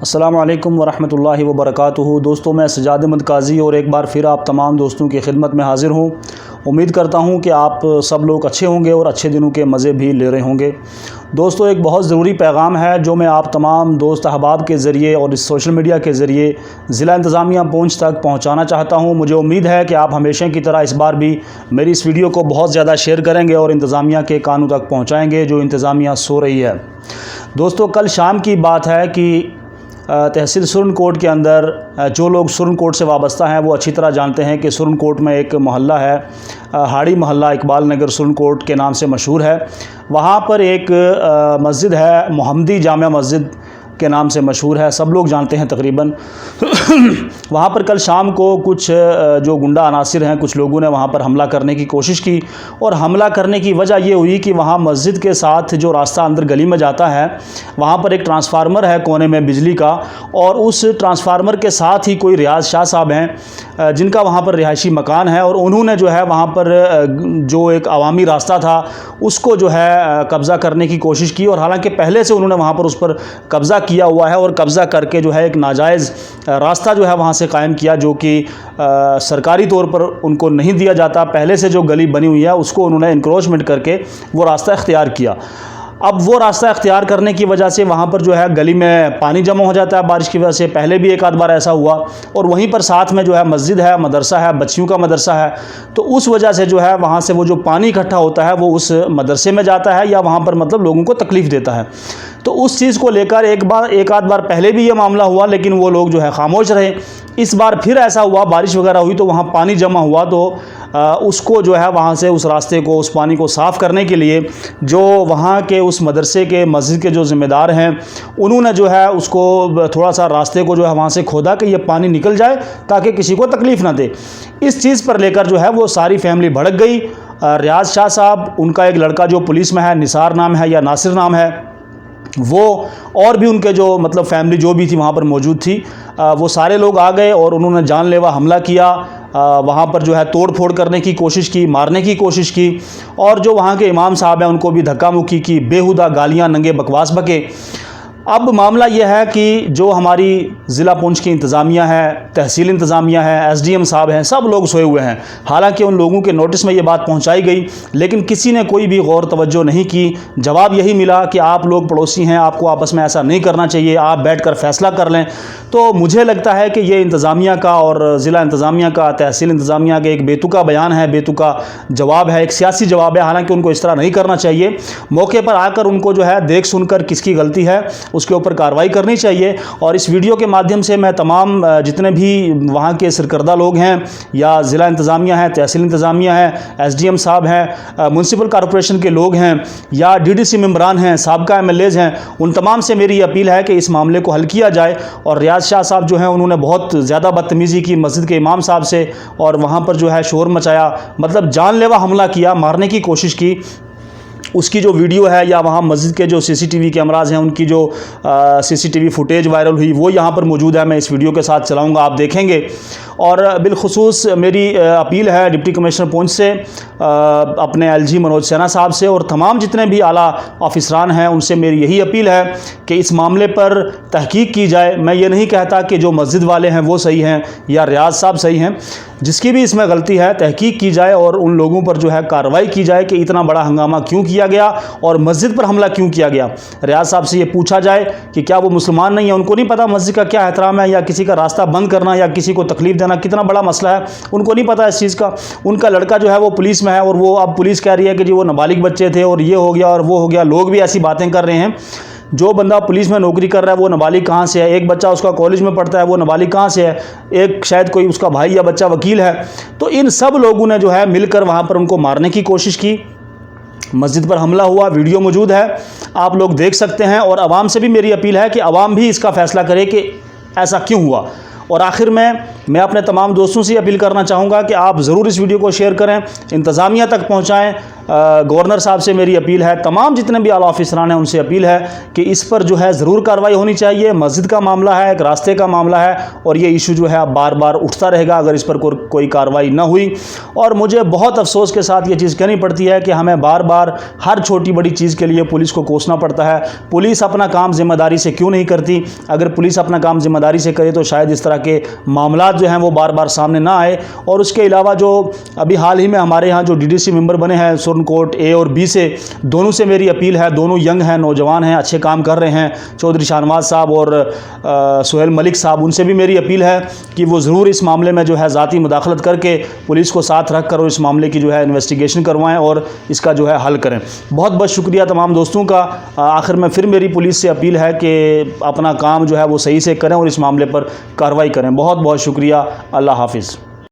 अस्सलामु अलैकुम वरहमतुल्लाहि वबरकातुहू। दोस्तों, मैं सजाद अहमद काजी और एक बार फिर आप तमाम दोस्तों की खिदमत में हाज़िर हूँ। उम्मीद करता हूँ कि आप सब लोग अच्छे होंगे और अच्छे दिनों के मज़े भी ले रहे होंगे। दोस्तों, एक बहुत ज़रूरी पैगाम है जो मैं आप तमाम दोस्त अहबाब के ज़रिए और इस सोशल मीडिया के ज़रिए ज़िला इंतज़ामिया पूंछ तक पहुँचाना चाहता हूँ। मुझे उम्मीद है कि आप हमेशा की तरह इस बार भी मेरी इस वीडियो को बहुत ज़्यादा शेयर करेंगे और इंतज़ामिया के कानों तक पहुँचाएँगे जो इंतज़ामिया सो रही है। दोस्तों, कल शाम की बात है कि तहसील सुरनकोट के अंदर जो लोग सुरनकोट से वाबस्ता हैं वो अच्छी तरह जानते हैं कि सुरनकोट में एक मोहल्ला है, हाड़ी मोहल्ला, इकबाल नगर सुरनकोट के नाम से मशहूर है। वहाँ पर एक मस्जिद है, मोहम्मदी जामिया मस्जिद के नाम से मशहूर है, सब लोग जानते हैं तकरीबन। वहाँ पर कल शाम को कुछ जो गुंडा अनासिर हैं, कुछ लोगों ने वहाँ पर हमला करने की कोशिश की और हमला करने की वजह ये हुई कि वहाँ मस्जिद के साथ जो रास्ता अंदर गली में जाता है वहाँ पर एक ट्रांसफार्मर है कोने में बिजली का, और उस ट्रांसफार्मर के साथ ही कोई रियाज शाह साहब हैं जिनका वहाँ पर रिहायशी मकान है, और उन्होंने जो है वहाँ पर जो एक अवामी रास्ता था उसको जो है कब्ज़ा करने की कोशिश की। और हालांकि पहले से उन्होंने वहाँ पर उस पर कब्ज़ा किया हुआ है और कब्ज़ा करके जो है एक नाजायज़ रास्ता जो है वहाँ से कायम किया, जो कि सरकारी तौर पर उनको नहीं दिया जाता। पहले से जो गली बनी हुई है उसको उन्होंने इंक्रोचमेंट करके वो रास्ता इख्तियार किया। अब वो रास्ता इख्तियार करने की वजह से वहाँ पर जो है गली में पानी जमा हो जाता है बारिश की वजह से। पहले भी एक आध बार ऐसा हुआ, और वहीं पर साथ में जो है मस्जिद है, मदरसा है, बच्चियों का मदरसा है, तो उस वजह से जो है वहाँ से वो जो पानी इकट्ठा होता है वो उस मदरसे में जाता है या वहाँ पर मतलब लोगों को तकलीफ़ देता है। तो उस चीज़ को लेकर एक आध बार पहले भी ये मामला हुआ, लेकिन वो लोग जो है खामोश रहे। इस बार फिर ऐसा हुआ, बारिश वगैरह हुई तो वहाँ पानी जमा हुआ, तो उसको जो है वहाँ से उस रास्ते को, उस पानी को साफ़ करने के लिए जो वहाँ के उस मदरसे के, मस्जिद के जो ज़िम्मेदार हैं, उन्होंने जो है उसको थोड़ा सा रास्ते को जो है वहाँ से खोदा कि ये पानी निकल जाए ताकि किसी को तकलीफ़ ना दे। इस चीज़ पर लेकर जो है वो सारी फैमिली भड़क गई। रियाज शाह साहब, उनका एक लड़का जो पुलिस में है, निसार नाम है या नासिर नाम है, वो और भी उनके जो मतलब फैमिली जो भी थी वहाँ पर मौजूद थी, वो सारे लोग आ गए और उन्होंने जानलेवा हमला किया। वहाँ पर जो है तोड़ फोड़ करने की कोशिश की, मारने की कोशिश की, और जो वहाँ के इमाम साहब हैं उनको भी धक्का मुक्की की, बेहुदा गालियाँ, नंगे बकवास बके। अब मामला यह है कि जो हमारी ज़िला पुंछ की इंतज़ामिया है, तहसील इंतज़ामिया है, एसडीएम साहब हैं, सब लोग सोए हुए हैं। हालांकि उन लोगों के नोटिस में ये बात पहुंचाई गई, लेकिन किसी ने कोई भी गौर तवज्जो नहीं की। जवाब यही मिला कि आप लोग पड़ोसी हैं, आपको आपस में ऐसा नहीं करना चाहिए, आप बैठकर फ़ैसला कर लें। तो मुझे लगता है कि ये इंतज़ामिया का और ज़िला इंतज़ामिया का, तहसील इंतज़ामिया का एक बेतुका बयान है, बेतुका जवाब है, एक सियासी जवाब है। हालाँकि उनको इस तरह नहीं करना चाहिए। मौके पर आकर उनको जो है देख सुनकर किसकी गलती है उसके ऊपर कार्रवाई करनी चाहिए। और इस वीडियो के माध्यम से मैं तमाम जितने भी वहाँ के सरकर्दा लोग हैं, या ज़िला इंतज़ामिया है, तहसील इंतज़ामिया है, एसडीएम साहब हैं, म्युनिसिपल कॉरपोरेशन के लोग हैं, या डीडीसी मेंबरान हैं, साबका एमएलएज हैं, उन तमाम से मेरी अपील है कि इस मामले को हल किया जाए। और रियाज शाह साहब जो हैं उन्होंने बहुत ज़्यादा बदतमीज़ी की मस्जिद के इमाम साहब से, और वहाँ पर जो है शोर मचाया, मतलब जानलेवा हमला किया, मारने की कोशिश की। उसकी जो वीडियो है या वहाँ मस्जिद के जो सीसीटीवी कैमराज़ हैं उनकी जो सीसीटीवी फुटेज वायरल हुई वो यहाँ पर मौजूद है। मैं इस वीडियो के साथ चलाऊँगा, आप देखेंगे। और बिलखुसूस मेरी अपील है डिप्टी कमिश्नर पुंछ से, अपने एलजी मनोज सिन्हा साहब से और तमाम जितने भी आला ऑफिसरान हैं उनसे मेरी यही अपील है कि इस मामले पर तहकीक की जाए। मैं ये नहीं कहता कि जो मस्जिद वाले हैं वो सही हैं या रियाज साहब सही हैं, जिसकी भी इसमें गलती है तहकीक की जाए और उन लोगों पर जो है कार्रवाई की जाए कि इतना बड़ा हंगामा क्यों किया गया और मस्जिद पर हमला क्यों किया गया। रियाज साहब से ये पूछा जाए कि क्या वो मुसलमान नहीं है, उनको नहीं पता मस्जिद का क्या एहतराम है, या किसी का रास्ता बंद करना या किसी को तकलीफ देना कितना बड़ा मसला है, उनको नहीं पता इस चीज़ का। उनका लड़का जो है वो पुलिस में है और वो अब पुलिस कह रही है कि जी वो नाबालिग बच्चे थे और ये हो गया और वो हो गया। लोग भी ऐसी बातें कर रहे हैं। जो बंदा पुलिस में नौकरी कर रहा है वो नाबालिग कहाँ से है? एक बच्चा उसका कॉलेज में पढ़ता है, वो नाबालिग कहाँ से है? एक शायद कोई उसका भाई या बच्चा वकील है। तो इन सब लोगों ने जो है मिलकर वहाँ पर उनको मारने की कोशिश की। मस्जिद पर हमला हुआ, वीडियो मौजूद है, आप लोग देख सकते हैं। और आवाम से भी मेरी अपील है कि आवाम भी इसका फ़ैसला करे कि ऐसा क्यों हुआ। और आखिर में मैं अपने तमाम दोस्तों से अपील करना चाहूँगा कि आप ज़रूर इस वीडियो को शेयर करें, इंतज़ामिया तक पहुँचाएँ, गवर्नर साहब से मेरी अपील है, तमाम जितने भी आला ऑफिसरान हैं उनसे अपील है कि इस पर जो है ज़रूर कार्रवाई होनी चाहिए। मस्जिद का मामला है, एक रास्ते का मामला है और ये इशू जो है अब बार बार उठता रहेगा अगर इस पर कोई कार्रवाई ना हुई। और मुझे बहुत अफसोस के साथ ये चीज़ कहनी पड़ती है कि हमें बार बार हर छोटी बड़ी चीज़ के लिए पुलिस को कोसना पड़ता है। पुलिस अपना काम ज़िम्मेदारी से क्यों नहीं करती? अगर पुलिस अपना काम ज़िम्मेदारी से करे तो शायद इस तरह के मामला जो हैं वो बार बार सामने ना आए। और उसके अलावा जो अभी हाल ही में हमारे यहाँ जो DDC मेंबर बने हैं सुरनकोट A और B से, दोनों से मेरी अपील है, दोनों यंग हैं, नौजवान हैं, अच्छे काम कर रहे हैं, चौधरी शाहनवाज साहब और सुहेल मलिक साहब, उनसे भी मेरी अपील है कि वो ज़रूर इस मामले में जो है ज़ाती मुदाखलत करके पुलिस को साथ रख कर और इस मामले की जो है इन्वेस्टिगेशन करवाएं और इसका जो है हल करें। बहुत बहुत शुक्रिया तमाम दोस्तों का। आखिर में फिर मेरी पुलिस से अपील है कि अपना काम जो है वो सही से करें और इस मामले पर कार्रवाई करें। बहुत बहुत शुक्रिया। अल्लाह हाफिज़।